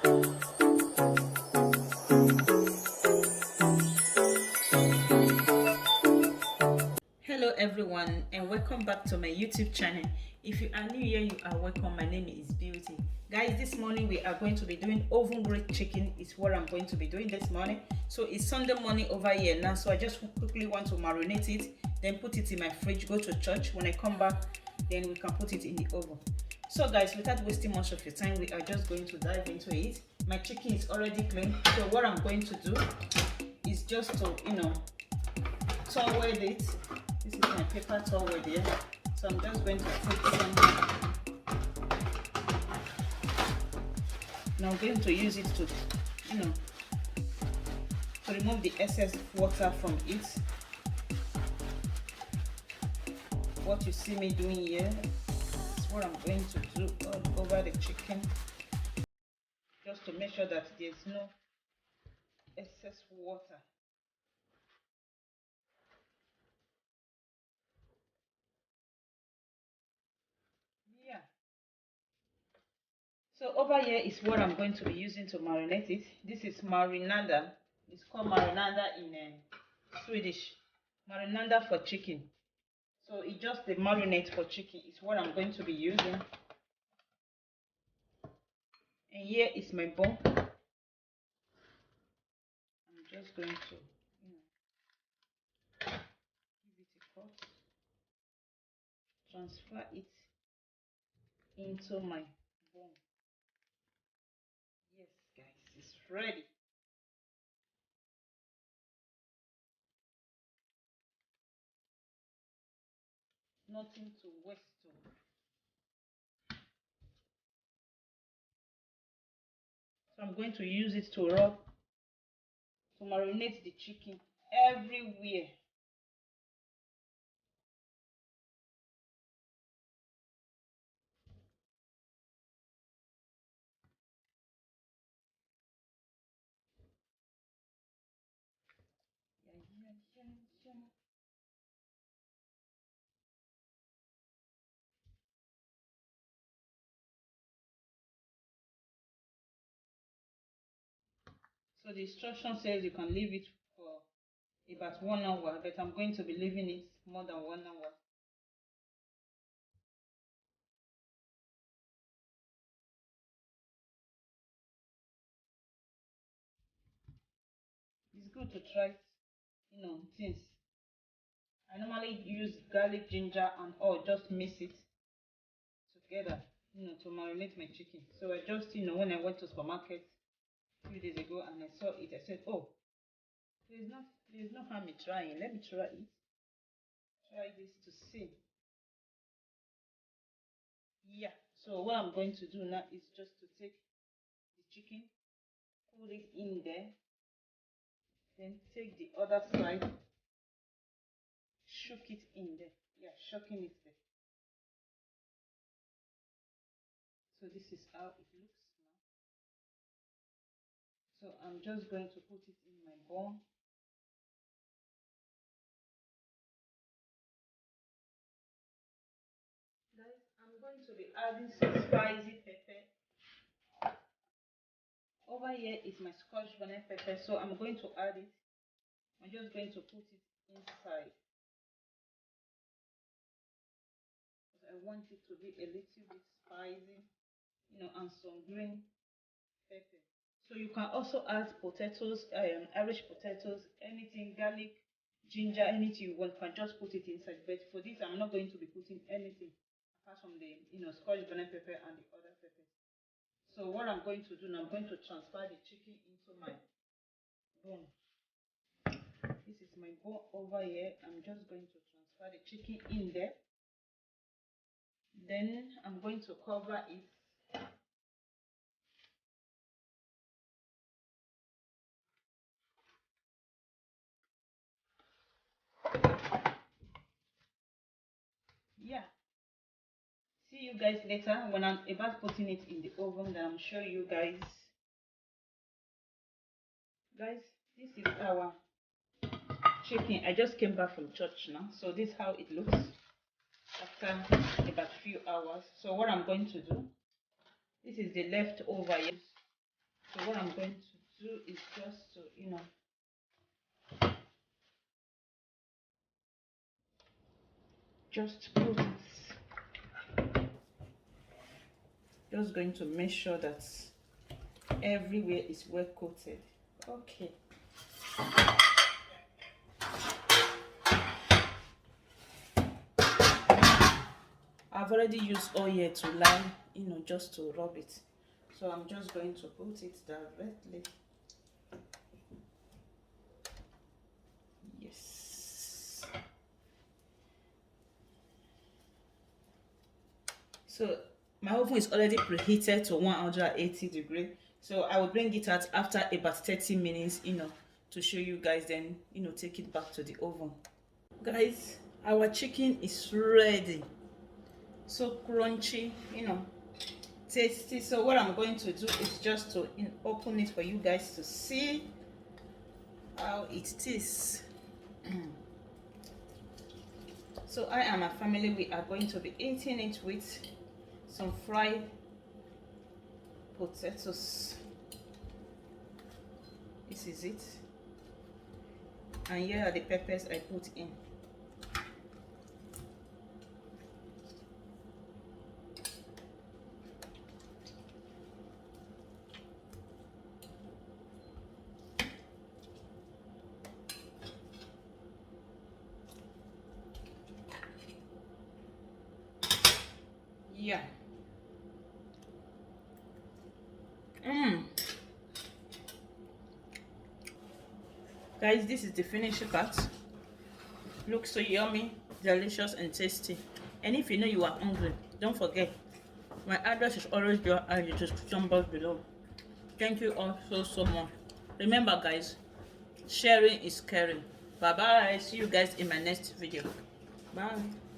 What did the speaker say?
Hello everyone and welcome back to my YouTube channel. If you are new here, you are welcome. My name is Beauty. Guys, this morning we are going to be doing oven grilled chicken. Is what I'm going to be doing this morning. So it's Sunday morning over here now, so I just quickly want to marinate it, then put it in my fridge, go to church. When I come back, then we can put it in the oven. So guys, without wasting much of your time, we are just going to dive into it. My chicken is already clean, so what I'm going to do is just to towel it. This is my paper towel here, so I'm just going to take some. Now I'm going to use it to to remove the excess water from it. What you see me doing here is what I'm going to do all over the chicken, just to make sure that there's no excess water. Yeah. So over here is what I'm going to be using to marinate it. This is marinada. It's called marinada in Swedish. Marinada for chicken. So it's just the marinade for chicken is what I'm going to be using. And here is my bone. I'm just going to give it a cut. Transfer it into my bone. Yes, guys, it's ready. Nothing to waste. So I'm going to use it to rub, to marinate the chicken everywhere. Yeah, yeah, yeah, yeah. So the instruction says you can leave it for about 1 hour, but I'm going to be leaving it more than 1 hour. It's good to try, things. I normally use garlic, ginger, and all, just mix it together, to marinate my chicken. So I just, when I went to supermarket a few days ago and I saw it, I said, oh, there's not, there's no harm in trying. Let me try it. Try this to see. Yeah. So what I'm going to do now is just to take the chicken, put it in there, then take the other side, shook it in there. Yeah, shocking it there. So this is how it looks now. So I'm just going to put it in my bowl. Guys, I'm going to be adding some spicy pepper. Over here is my scotch bonnet pepper, so I'm going to add it. I'm just going to put it inside. I want it to be a little bit spicy, and some green pepper. So you can also add potatoes, Irish potatoes, anything, garlic, ginger, anything you want. You can just put it inside. But for this, I'm not going to be putting anything apart from the, scotch bonnet pepper and the other peppers. So what I'm going to do now, I'm going to transfer the chicken into my bone. This is my bone over here. I'm just going to transfer the chicken in there. Then I'm going to cover it. Yeah. See you guys later when I'm about putting it in the oven. Then I'm sure you guys. Guys, this is our chicken. I just came back from church now, so this is how it looks after about a few hours. So what I'm going to do, this is the leftover. So what I'm going to do is just to, just put it. Just going to make sure that everywhere is well coated. Okay. I've already used oil to line, just to rub it. So I'm just going to put it directly. Yes. So my oven is already preheated to 180 degrees. So I will bring it out after about 30 minutes, to show you guys, then, take it back to the oven. Guys, our chicken is ready. So crunchy, tasty. So what I'm going to do is just to open it for you guys to see how it is. So I and my family, we are going to be eating it with some fried potatoes. This is it, and here are the peppers I put in. Yeah. Guys, this is the finished part. Looks so yummy, delicious, and tasty. And if you know you are hungry, don't forget, my address is always there in the description box below. Thank you all so much. Remember guys, sharing is caring. Bye bye. See you guys in my next video. Bye.